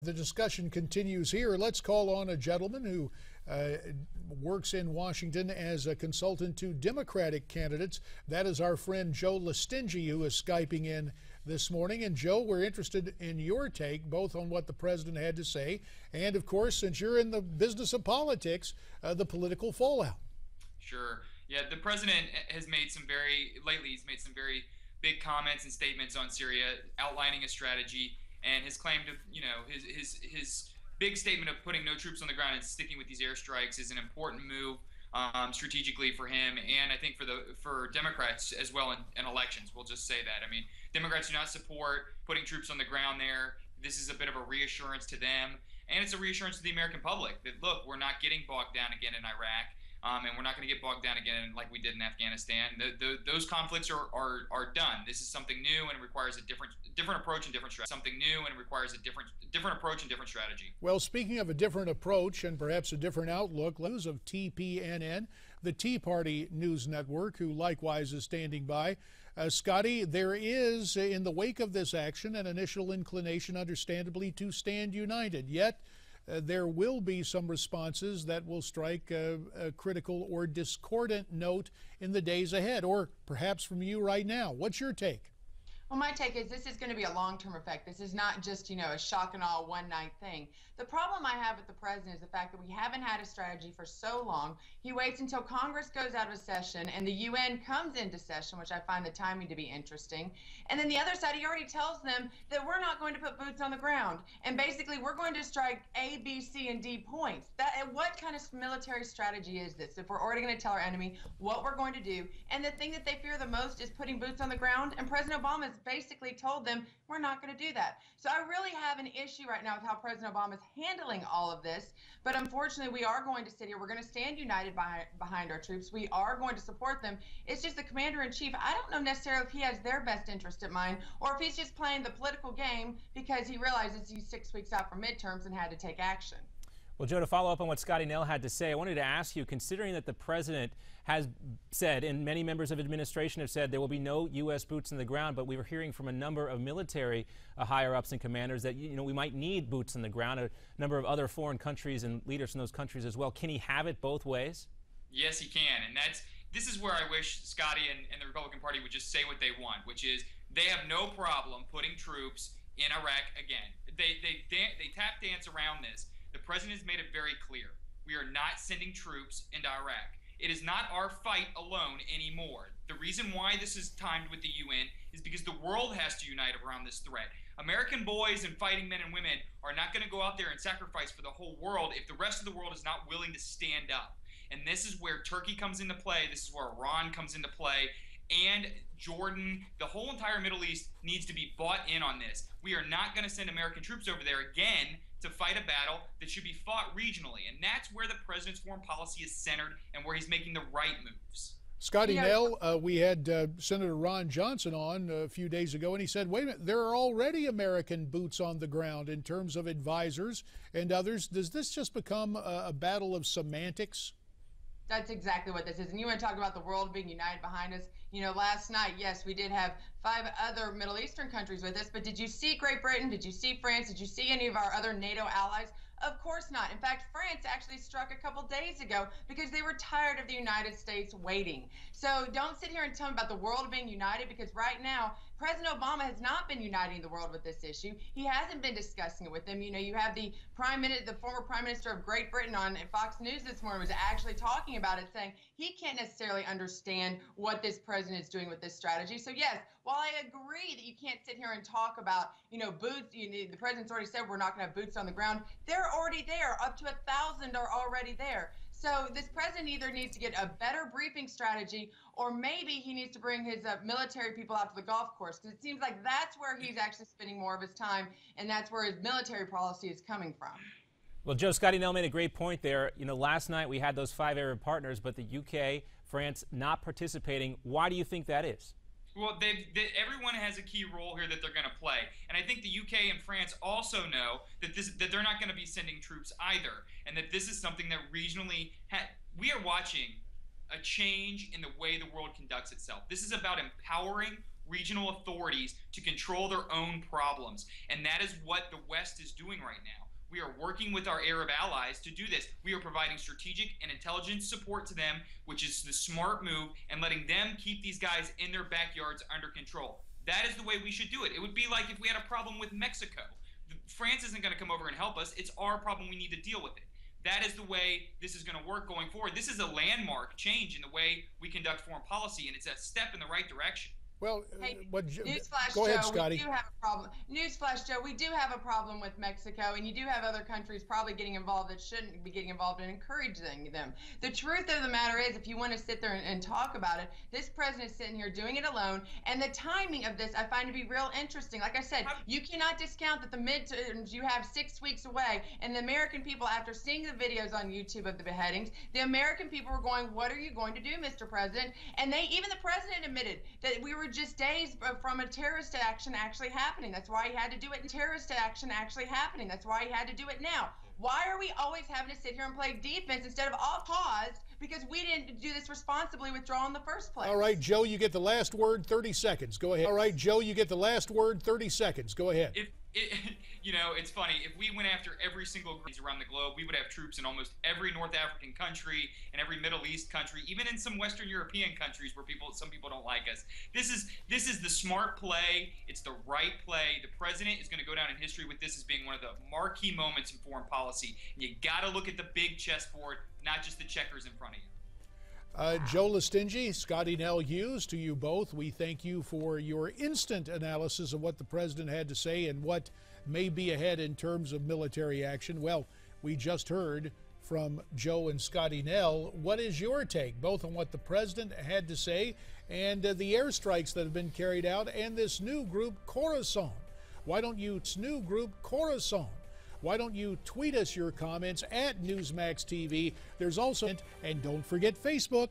The discussion continues here. Let's call on a gentleman who works in Washington as a consultant to Democratic candidates. That is our friend Joe Lestingi, who is Skyping in this morning. And Joe, we're interested in your take both on what the president had to say and, of course, since you're in the business of politics, the political fallout. Sure. Yeah, the president has made lately he's made some very big comments and statements on Syria, outlining a strategy. And his claim to, his big statement of putting no troops on the ground and sticking with these airstrikes is an important move strategically for him, and I think for Democrats as well in elections. We'll just say that. I mean, Democrats do not support putting troops on the ground there. This is a bit of a reassurance to them, and it's a reassurance to the American public that, look, we're not getting bogged down again in Iraq. And we're not going to get bogged down again like we did in Afghanistan. Those conflicts are done. This is something new and requires a different approach and different strategy. Something new and requires a different approach and different strategy. Well, speaking of a different approach and perhaps a different outlook, news of TPNN, the Tea Party news network, who likewise is standing by. Scottie, there is, in the wake of this action, an initial inclination, understandably, to stand united. Yet, there will be some responses that will strike a critical or discordant note in the days ahead, or perhaps from you right now. What's your take? Well, my take is this is going to be a long-term effect. This is not just, a shock and awe one-night thing. The problem I have with the president is the fact that we haven't had a strategy for so long. He waits until Congress goes out of session and the UN comes into session, which I find the timing to be interesting. And then the other side, he already tells them that we're not going to put boots on the ground. And basically, we're going to strike A, B, C, and D points. What kind of military strategy is this if we're already going to tell our enemy what we're going to do? And the thing that they fear the most is putting boots on the ground. And President Obama has basically told them we're not going to do that. So I really have an issue right now with how President Obama is handling all of this. But unfortunately, we are going to sit here. We're going to stand united behind our troops. We are going to support them. It's just the commander-in-chief, I don't know necessarily if he has their best interest at mind or if he's just playing the political game because he realizes he's 6 weeks out from midterms and had to take action. Well, Joe, to follow up on what Scottie Nell had to say, I wanted to ask you, considering that the president has said, and many members of administration have said, there will be no U.S. boots on the ground, but we were hearing from a number of military higher-ups and commanders that, we might need boots on the ground, a number of other foreign countries and leaders from those countries as well. Can he have it both ways? Yes, he can, and this is where I wish Scottie and the Republican Party would just say what they want, which is they have no problem putting troops in Iraq again. They tap dance around this. The president has made it very clear. We are not sending troops into Iraq. It is not our fight alone anymore. The reason why this is timed with the UN is because the world has to unite around this threat. American boys and fighting men and women are not going to go out there and sacrifice for the whole world if the rest of the world is not willing to stand up. And this is where Turkey comes into play. This is where Iran comes into play. And Jordan, the whole entire Middle East needs to be bought in on this. We are not going to send American troops over there again to fight a battle that should be fought regionally. And that's where the president's foreign policy is centered and where he's making the right moves. Scottie Nell, we had Senator Ron Johnson on a few days ago, and he said, wait a minute, there are already American boots on the ground in terms of advisors and others. Does this just become a battle of semantics? That's exactly what this is. And you want to talk about the world being united behind us. Last night, yes, we did have 5 other Middle Eastern countries with us, but did you see Great Britain? Did you see France? Did you see any of our other NATO allies? Of course not. In fact, France actually struck a couple days ago because they were tired of the United States waiting. So don't sit here and tell me about the world being united, because right now, President Obama has not been uniting the world with this issue. He hasn't been discussing it with them. You have the former Prime Minister of Great Britain on Fox News this morning was actually talking about it, saying he can't necessarily understand what this president is doing with this strategy. So yes, while I agree that you can't sit here and talk about, boots, the president's already said we're not going to have boots on the ground. They're already there. Up to 1,000 are already there. So this president either needs to get a better briefing strategy, or maybe he needs to bring his military people out to the golf course, because it seems like that's where he's actually spending more of his time, and that's where his military policy is coming from. Well, Joe, Scottie Nell made a great point there. Last night we had those 5 Arab partners, but the UK, France not participating. Why do you think that is? Well, everyone has a key role here that they're going to play. And I think the UK and France also know that they're not going to be sending troops either, and that this is something that regionally we are watching a change in the way the world conducts itself. This is about empowering regional authorities to control their own problems. And that is what the West is doing right now. We are working with our Arab allies to do this. We are providing strategic and intelligence support to them, which is the smart move, and letting them keep these guys in their backyards under control. That is the way we should do it. It would be like if we had a problem with Mexico. France isn't going to come over and help us. It's our problem. We need to deal with it. That is the way this is going to work going forward. This is a landmark change in the way we conduct foreign policy, and it's a step in the right direction. Well, newsflash, go ahead, Joe, Scottie. we do have a problem. Newsflash, Joe, we do have a problem with Mexico, and you do have other countries probably getting involved that shouldn't be getting involved and encouraging them. The truth of the matter is, if you want to sit there and talk about it, this president is sitting here doing it alone, and the timing of this I find to be real interesting. Like I said, you cannot discount that the midterms you have 6 weeks away, and the American people, after seeing the videos on YouTube of the beheadings, the American people were going, "What are you going to do, Mr. President?" And even the president admitted that we were just days from a terrorist action actually happening. That's why he had to do it. Terrorist action actually happening. That's why he had to do it now. Why are we always having to sit here and play defense instead of all paused because we didn't do this responsibly, withdraw in the first place? All right, Joe, you get the last word, 30 seconds. Go ahead. All right, Joe, you get the last word, 30 seconds. Go ahead. You know, it's funny. If we went after every single group around the globe, we would have troops in almost every North African country and every Middle East country, even in some Western European countries where some people don't like us. This is the smart play. It's the right play. The president is going to go down in history with this as being one of the marquee moments in foreign policy. And you got to look at the big chessboard, not just the checkers in front of you. Joe Lestingi, Scottie, Nell, Hughes, to you both, we thank you for your instant analysis of what the president had to say and what may be ahead in terms of military action. Well, we just heard from Joe and Scottie Nell. What is your take, both on what the president had to say and the airstrikes that have been carried out and this new group, Khorasan? Why don't you tweet us your comments at Newsmax TV? There's also, and don't forget Facebook.